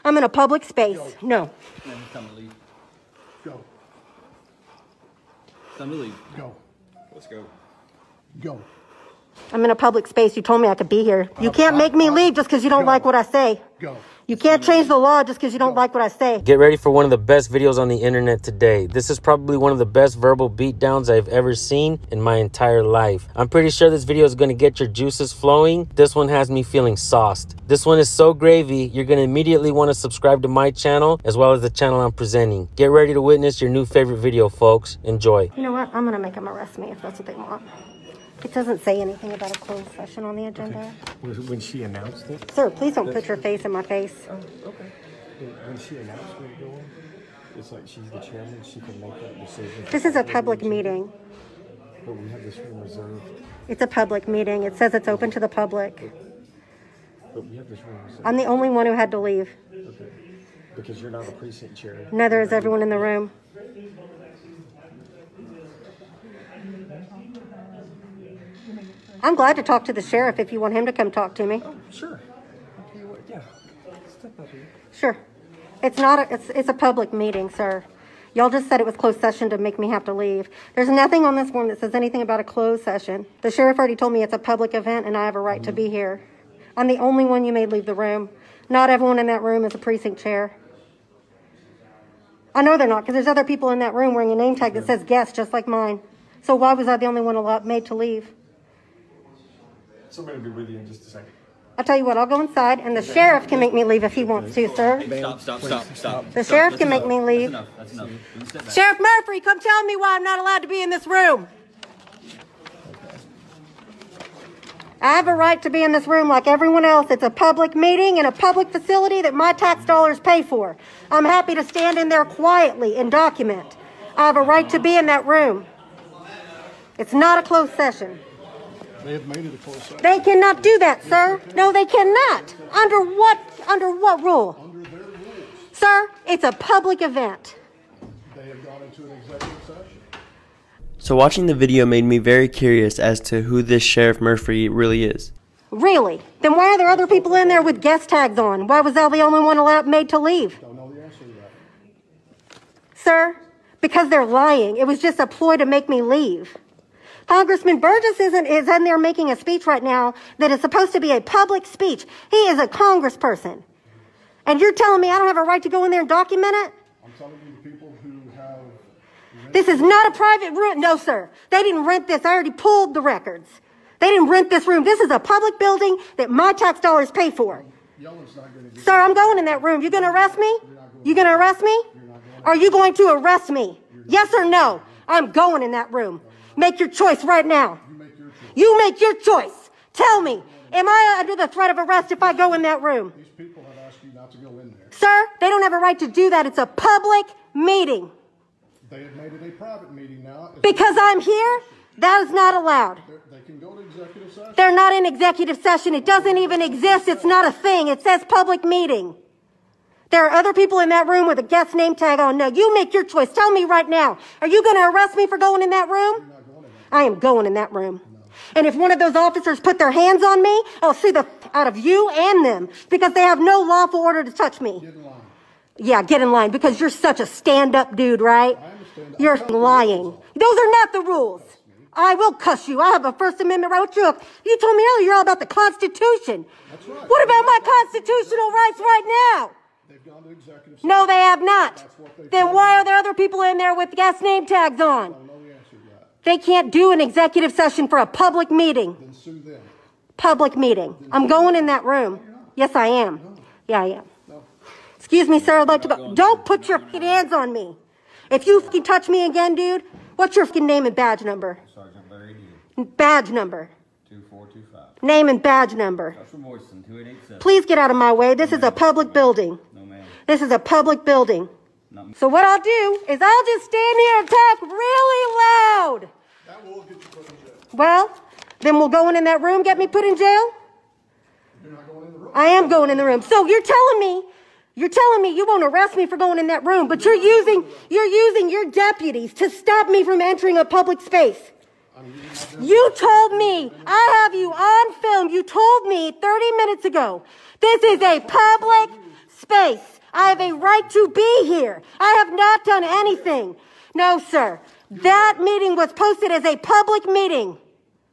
I'm in a public space. No. Time to leave. Go. Time to leave. Go. Let's go. Go. I'm in a public space. You told me I could be here. You can't make me leave just because you don't like what I say. Go. You can't change the law just because you don't like what I say. Get ready for one of the best videos on the internet today. This is probably one of the best verbal beatdowns I've ever seen in my entire life. I'm pretty sure this video is going to get your juices flowing. This one has me feeling sauced. This one is so gravy, you're going to immediately want to subscribe to my channel as well as the channel I'm presenting. Get ready to witness your new favorite video, folks. Enjoy. You know what? I'm going to make them arrest me if that's what they want. It doesn't say anything about a closed session on the agenda. Okay. When she announced it? Sir, please don't put your face in my face. Oh, okay. When she announced it going, it's like she's the chairman, she can make that decision. This is a public meeting. But we have this room reserved. It's a public meeting. It says it's open to the public. But we have this room reserved. I'm the only one who had to leave. Okay. Because you're not a precinct chair. Neither is everyone in the room. I'm glad to talk to the sheriff if you want him to come talk to me. Oh, sure. I'll tell you what, yeah. Step up here. Sure. It's not it's a public meeting, sir. Y'all just said it was closed session to make me have to leave. There's nothing on this form that says anything about a closed session. The sheriff already told me it's a public event and I have a right to be here. I'm the only one you made leave the room. Not everyone in that room is a precinct chair. I know they're not, because there's other people in that room wearing a name tag that says guest, just like mine. So why was I the only one made to leave? Somebody will be with you in just a second. I'll tell you what, I'll go inside, and the sheriff can make me leave if he wants to, sir. Stop. The sheriff can make me leave. That's enough. Step back. Sheriff Murphy, come tell me why I'm not allowed to be in this room. I have a right to be in this room like everyone else. It's a public meeting in a public facility that my tax dollars pay for. I'm happy to stand in there quietly and document. I have a right to be in that room. It's not a closed session. They have made it a closed session. They cannot do that, sir. No, they cannot. Under what rule? Under their rules. Sir, it's a public event. They have gone into an executive session. So watching the video made me very curious as to who this Sheriff Murphy really is. Really? Then why are there other people in there with guest tags on? Why was I the only one made to leave? Don't know the answer to that. Sir, because they're lying. It was just a ploy to make me leave. Congressman Burgess is in there making a speech right now that is supposed to be a public speech. He is a congressperson. And you're telling me I don't have a right to go in there and document it? I'm telling you the people who have... This is not a private room. No, sir. They didn't rent this. I already pulled the records. They didn't rent this room. This is a public building that my tax dollars pay for. Yellow's not going to get... Sir, I'm going in that room. You going to arrest me? You going to arrest me? Are you going to arrest me? Yes or no? I'm going in that room. Make your choice right now. You make your choice. Tell me, am I under the threat of arrest if I go in that room? These people have asked you not to go in there. Sir, they don't have a right to do that. It's a public meeting. They have made it a private meeting now. Because I'm here, that is not allowed. They can go to executive session. They're not in executive session. It doesn't even exist. It's not a thing. It says public meeting. There are other people in that room with a guest name tag on. No, you make your choice. Tell me right now. Are you going to arrest me for going in that room? I am going in that room. And if one of those officers put their hands on me, I'll sue the out of you and them because they have no lawful order to touch me. Get in line. Yeah, get in line because you're such a stand-up dude, right? You're lying. Those are not the rules. I will cuss you. I have a First Amendment right. You told me earlier you're all about the Constitution. That's right. What about my constitutional rights right now? They've gone to executive session. No, they have not. That's what they Then told why me. are there other people in there with guest name tags on? I don't know the answer to that. They can't do an executive session for a public meeting. Then sue them. Public meeting. I'm going in that room. Yes, I am. Yeah, I am. No. Excuse me, sir. I'd like to go. Don't put your hands on me. If you fucking touch me again, dude, what's your fucking name and badge number? Sergeant Larry D. Badge number. 2425. Name and badge number. Joshua Moisten, 2887. Please get out of my way. This is a public building. No, ma'am. This is a public building. Not me. So what I'll do is I'll just stand here and talk really loud. That will get you put in jail. Well, then we'll go in that room, get me put in jail? You're not going in the room. I am going in the room. So you're telling me you won't arrest me for going in that room, but you're using your deputies to stop me from entering a public space. You told me, I have you on film, you told me 30 minutes ago, this is a public space. I have a right to be here. I have not done anything. No, sir. That meeting was posted as a public meeting.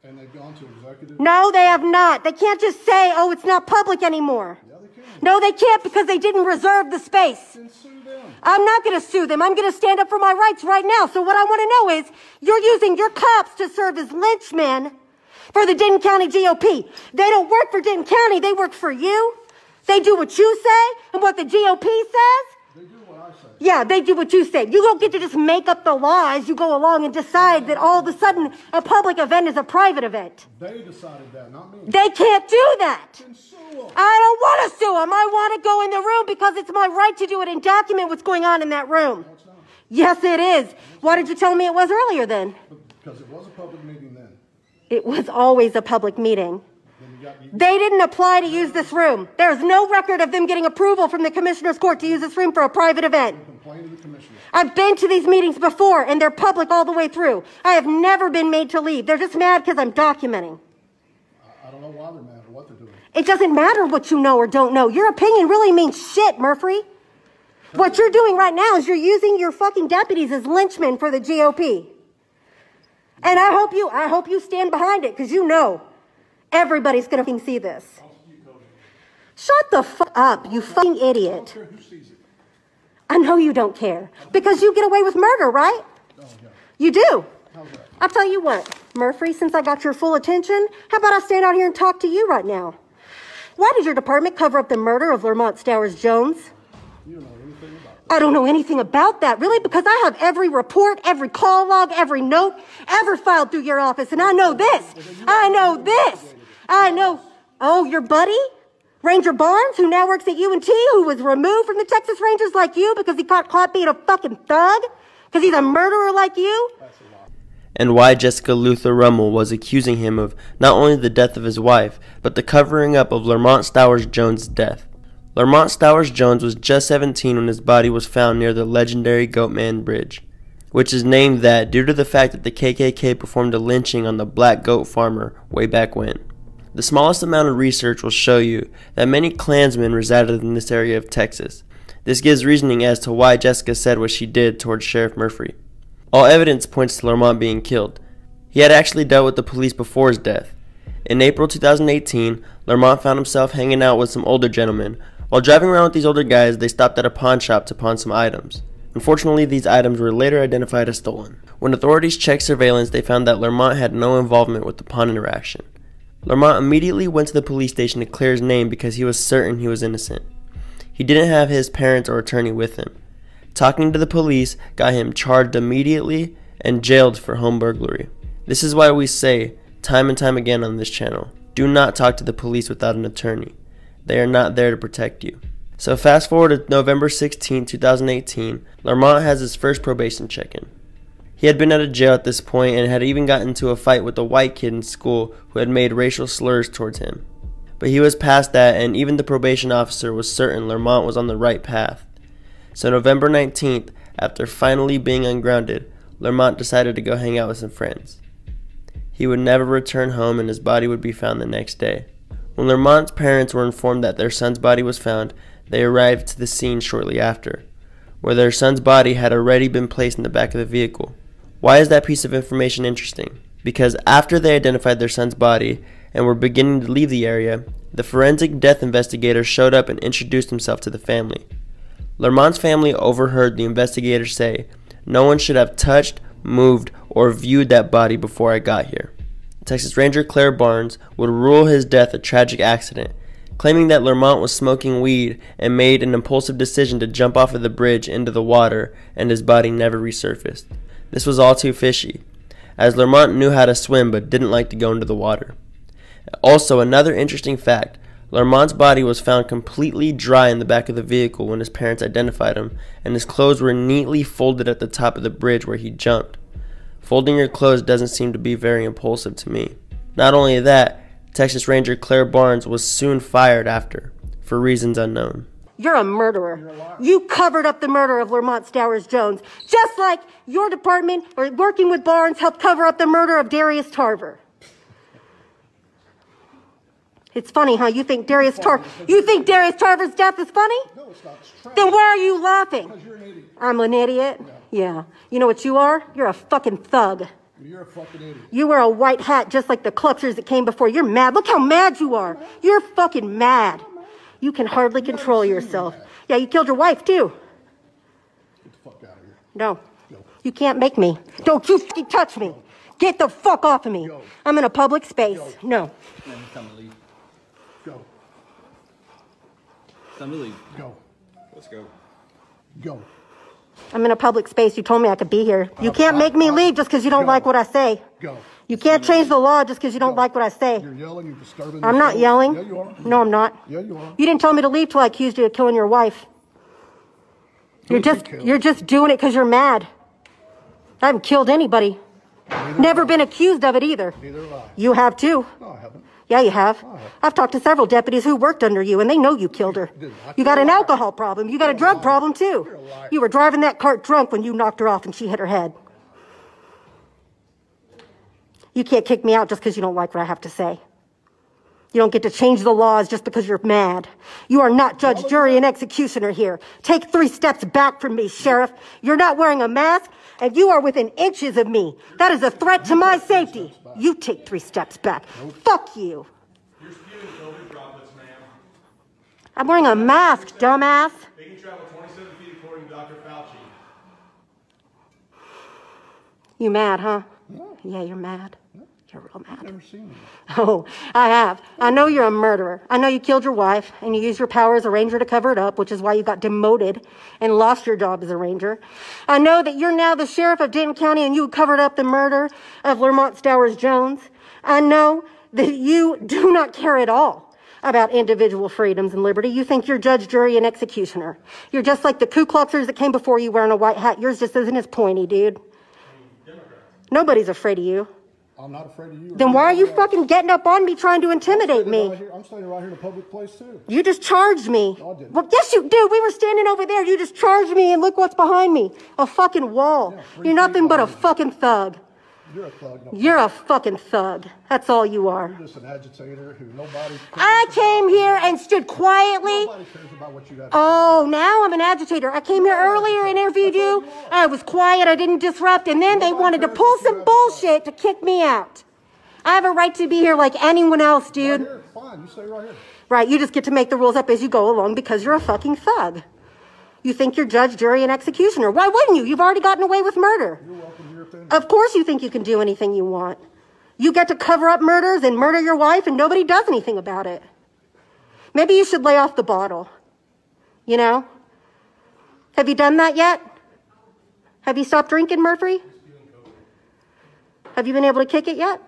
And they've gone to executive? No, they have not. They can't just say, oh, it's not public anymore. Yeah, they can. No, they can't because they didn't reserve the space. Then sue them. I'm not going to sue them. I'm going to stand up for my rights right now. So what I want to know is, you're using your cops to serve as lynchmen for the Denton County GOP. They don't work for Denton County. They work for you. They do what you say and what the GOP says. They do what I say. Yeah, they do what you say. You don't get to just make up the law as you go along and decide that all of a sudden a public event is a private event. They decided that, not me. They can't do that. Then sue them. I don't want to sue them. I want to go in the room because it's my right to do it and document what's going on in that room. No, it's not. Yes, it is. Why did you tell me it was earlier then? Because it was a public meeting then. It was always a public meeting. Then They didn't apply to use this room. There's no record of them getting approval from the Commissioner's Court to use this room for a private event. complain to the commissioner. I've been to these meetings before, and they're public all the way through. I have never been made to leave. They're just mad because I'm documenting. I don't know why they're mad or what they're doing. It doesn't matter what you know or don't know. Your opinion really means shit, Murphy. What you're doing right now is you're using your fucking deputies as lynchmen for the GOP. And I hope you stand behind it, because you know everybody's going to see this. Shut the fuck up, you fucking idiot. Who sees it? I know you don't care, because you get away with murder, right? Oh, yeah. You do. How's that? I'll tell you what, Murphy, since I got your full attention, how about I stand out here and talk to you right now? Why did your department cover up the murder of Lamont Stowers Jones? You don't know anything about that. I don't know anything about that, really, because I have every report, every call log, every note ever filed through your office, and I know this. I know this. I know. Oh, your buddy? Ranger Barnes, who now works at UNT, who was removed from the Texas Rangers like you because he got caught being a fucking thug? Because he's a murderer like you? And why Jessica Luther Rummel was accusing him of not only the death of his wife, but the covering up of Lamont Stowers Jones' death. Lamont Stowers Jones was just 17 when his body was found near the legendary Goatman Bridge, which is named that due to the fact that the KKK performed a lynching on the black goat farmer way back when. The smallest amount of research will show you that many Klansmen resided in this area of Texas. This gives reasoning as to why Jessica said what she did towards Sheriff Murphy. All evidence points to Lamont being killed. He had actually dealt with the police before his death. In April 2018, Lamont found himself hanging out with some older gentlemen. While driving around with these older guys, they stopped at a pawn shop to pawn some items. Unfortunately, these items were later identified as stolen. When authorities checked surveillance, they found that Lamont had no involvement with the pawn interaction. Lamont immediately went to the police station to clear his name because he was certain he was innocent. He didn't have his parents or attorney with him. Talking to the police got him charged immediately and jailed for home burglary. This is why we say, time and time again on this channel, do not talk to the police without an attorney. They are not there to protect you. So fast forward to November 16, 2018, Lamont has his first probation check-in. He had been out of jail at this point and had even gotten into a fight with a white kid in school who had made racial slurs towards him. But he was past that, and even the probation officer was certain Lamont was on the right path. So November 19th, after finally being ungrounded, Lamont decided to go hang out with some friends. He would never return home and his body would be found the next day. When Lamont's parents were informed that their son's body was found, they arrived to the scene shortly after, where their son's body had already been placed in the back of the vehicle. Why is that piece of information interesting? Because after they identified their son's body and were beginning to leave the area, the forensic death investigator showed up and introduced himself to the family. Lamont's family overheard the investigator say, "No one should have touched, moved, or viewed that body before I got here." Texas Ranger Claire Barnes would rule his death a tragic accident, claiming that Lamont was smoking weed and made an impulsive decision to jump off of the bridge into the water, and his body never resurfaced. This was all too fishy, as Lamont knew how to swim but didn't like to go into the water. Also, another interesting fact, Lamont's body was found completely dry in the back of the vehicle when his parents identified him, and his clothes were neatly folded at the top of the bridge where he jumped. Folding your clothes doesn't seem to be very impulsive to me. Not only that, Texas Ranger Claire Barnes was soon fired after, for reasons unknown. You're a murderer. You covered up the murder of Lamont Stowers Jones, just like your department, or working with Barnes, helped cover up the murder of Darius Tarver. It's funny, huh? You think Darius Tarver's death is funny? No, it's not. It's trash. Then why are you laughing? Because you're an idiot. I'm an idiot? Yeah. You know what you are? You're a fucking thug. You're a fucking idiot. You wear a white hat just like the Kluxers that came before. You're mad. Look how mad you are. You're fucking mad. You can hardly control yourself. Yeah, you killed your wife, too. Get the fuck out of here. No. You can't make me. Don't you fucking touch me. Get the fuck off of me. I'm in a public space. No. It's time to leave. Go. It's time to leave. Go. Let's go. Go. I'm in a public space. You told me I could be here. You can't make me leave just because you don't like what I say. Go. You can't change the law just because you don't like what I say. You're yelling. You're disturbing. I'm not yelling. Yeah, you are. No, I'm not. Yeah, you are. You didn't tell me to leave till I accused you of killing your wife. You're just doing it because you're mad. I haven't killed anybody. Never been accused of it either. Neither have I. You have too. No, I haven't. Yeah, you have. I've talked to several deputies who worked under you, and they know you killed her. You got an alcohol problem. You got a drug problem, too. You were driving that cart drunk when you knocked her off and she hit her head. You can't kick me out just because you don't like what I have to say. You don't get to change the laws just because you're mad. You are not judge, jury, and executioner here. Take 3 steps back from me, Sheriff. You're not wearing a mask, and you are within inches of me. That is a threat to my safety. You take 3 steps back. Fuck you. You're spewing COVID droplets, ma'am. I'm wearing a mask, dumbass. They can travel 27 feet according to Dr. Fauci. You mad, huh? Yeah, you're mad. You're real mad. I've never seen you. Oh, I have. I know you're a murderer. I know you killed your wife, and you used your power as a ranger to cover it up, which is why you got demoted and lost your job as a ranger. I know that you're now the sheriff of Denton County, and you covered up the murder of Lermont Stowers Jones. I know that you do not care at all about individual freedoms and liberty. You think you're judge, jury, and executioner. You're just like the Ku Kluxers that came before you wearing a white hat. Yours just isn't as pointy, dude. Nobody's afraid of you. I'm not afraid of you. Then why are you fucking getting up on me trying to intimidate me? I'm standing right here in a public place, too. You just charged me. No, I didn't. Well, yes, you did. We were standing over there. You just charged me, and look what's behind me. A fucking wall. Yeah, 3 You're nothing feet but a behind me. fucking thug. You're a thug. No, You're a fucking thug. That's all you are. You're just an agitator who nobody cares I about. came here and stood quietly. Nobody cares about what you have. Oh, now I'm an agitator. I came here earlier and interviewed you. I was quiet. I didn't disrupt. And then they wanted to pull some bullshit to kick me out. I have a right to be here like anyone else, Right dude. here. Fine. You stay right here. Right, you just get to make the rules up as you go along because you're a fucking thug. You think you're judge, jury, and executioner. Why wouldn't you? You've already gotten away with murder. You're welcome here, thing. Of course you think you can do anything you want. You get to cover up murders and murder your wife and nobody does anything about it. Maybe you should lay off the bottle. You know? Have you done that yet? Have you stopped drinking, Murphy? Have you been able to kick it yet?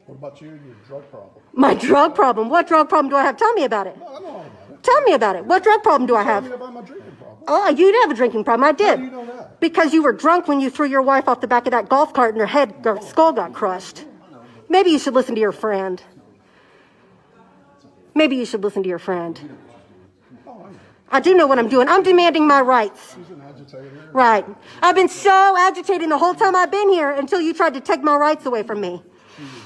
What about you and your drug problem? My drug problem? What drug problem do I have? Tell me about it. No, I know all about it. Tell me about it. What drug problem do I Tell have? me about my drinking problem. Oh, you did have a drinking problem. I did. How do you know that? Because you were drunk when you threw your wife off the back of that golf cart and her skull got crushed. Maybe you should listen to your friend. Maybe you should listen to your friend. I do know what I'm doing. I'm demanding my rights. He's an agitator. Right. I've been so agitated the whole time I've been here until you tried to take my rights away from me.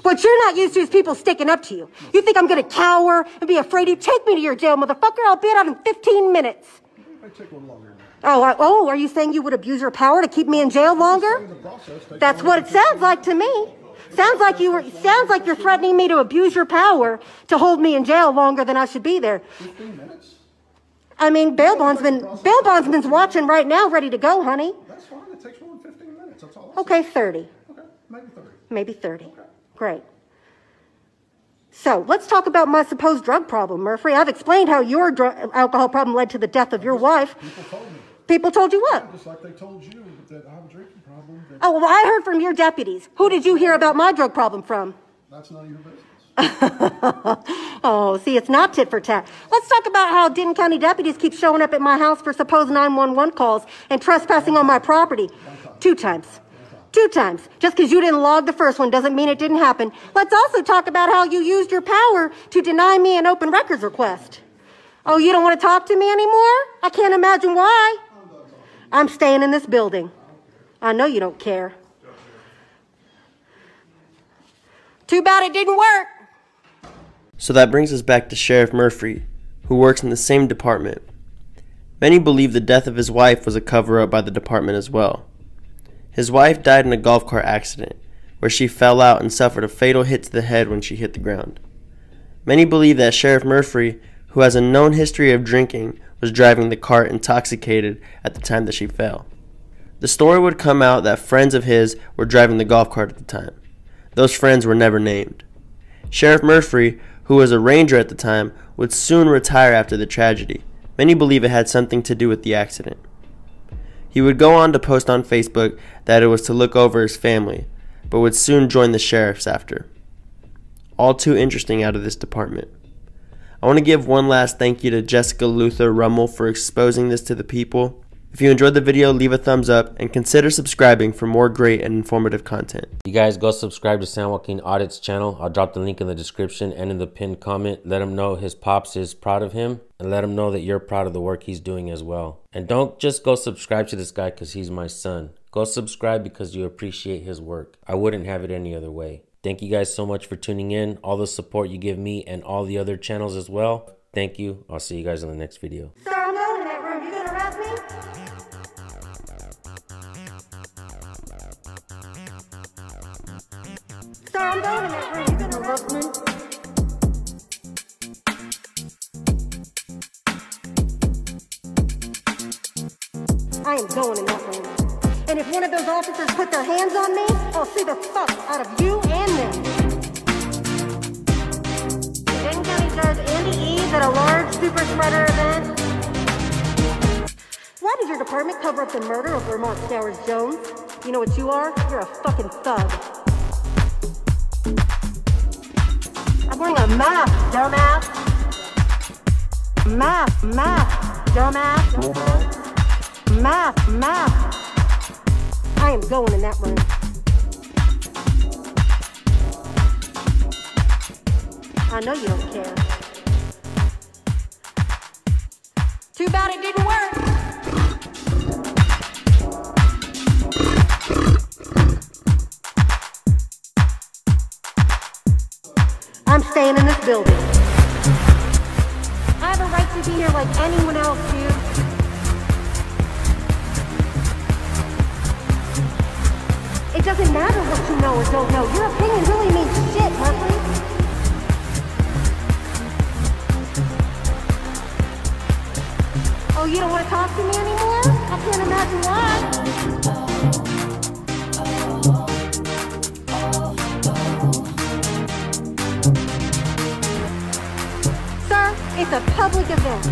What you're not used to is people sticking up to you. You think I'm going to cower and be afraid of you? Take me to your jail, motherfucker. I'll be out in 15 minutes. It may take a little longer than that. Oh, are you saying you would abuse your power to keep me in jail longer? The process takes That's what it sounds like to me. Sounds like you're threatening me to abuse your power to hold me in jail longer than I should be there. 15 minutes? I mean, bail bondsman's watching right now, ready to go, honey. That's fine. It takes more than 15 minutes. That's all. Okay, 30. Okay, maybe 30. Maybe 30. Great. So let's talk about my supposed drug problem, Murphy. I've explained how your alcohol problem led to the death of your wife. People told me. People told you what? Just like they told you that I have a drinking problem. That Oh, well, I heard from your deputies. Who did you hear about my drug problem from? that's none of your business. Oh, see, it's not tit for tat. Let's talk about how Denton County deputies keep showing up at my house for supposed 911 calls and trespassing on my property. 2 times. 2 times. Just because you didn't log the first one doesn't mean it didn't happen. Let's also talk about how you used your power to deny me an open records request. Oh, you don't want to talk to me anymore? I can't imagine why. I'm staying in this building. I know you don't care. Too bad it didn't work. So that brings us back to Sheriff Murphy, who works in the same department. Many believe the death of his wife was a cover-up by the department as well. His wife died in a golf cart accident, where she fell out and suffered a fatal hit to the head when she hit the ground. Many believe that Sheriff Murphy, who has a known history of drinking, was driving the cart intoxicated at the time that she fell. The story would come out that friends of his were driving the golf cart at the time. Those friends were never named. Sheriff Murphy, who was a ranger at the time, would soon retire after the tragedy. Many believe it had something to do with the accident. He would go on to post on Facebook that it was to look over his family, but would soon join the sheriffs after. All too interesting out of this department. I want to give one last thank you to Jessica Luther Rummel for exposing this to the people. If you enjoyed the video, leave a thumbs up and consider subscribing for more great and informative content. You guys go subscribe to San Joaquin Audit's channel. I'll drop the link in the description and in the pinned comment. Let him know his pops is proud of him, and let him know that you're proud of the work he's doing as well. And don't just go subscribe to this guy because he's my son. Go subscribe because you appreciate his work. I wouldn't have it any other way. Thank you guys so much for tuning in, all the support you give me and all the other channels as well. Thank you. I'll see you guys in the next video. Sir, I'm going in that room. You gonna arrest me? Sir, I'm going in that room. You gonna arrest me? I am going in that room. And if one of those officers put their hands on me, I'll see the fuck out of you and them. Denton County Judge Andy Eves at a large super spreader event. Why did your department cover up the murder of Lamont Stowers Jones? You know what you are? You're a fucking thug. I'm wearing a mask, dumbass. Mask, dumbass. Mask. I am going in that room. I know you don't care. Too bad it didn't work. I'm staying in this building. I have a right to be here like anyone else, dude. It doesn't matter what you know or don't know. Your opinion really means shit, Murphy. Oh, you don't want to talk to me anymore? I can't imagine why. Sir, it's a public event.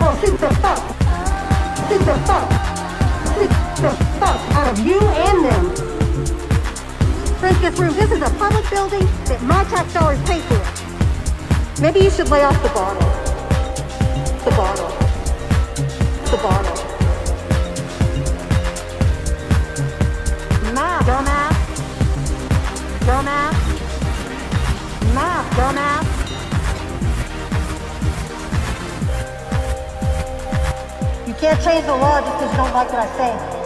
Oh, shoot the fuck. Shoot the fuck out of you and them. This room, this is a public building that my tax dollars pay for. Maybe you should lay off the bottle. The bottle. Math, dumbass. Math, dumbass. You can't change the law just because you don't like what I say.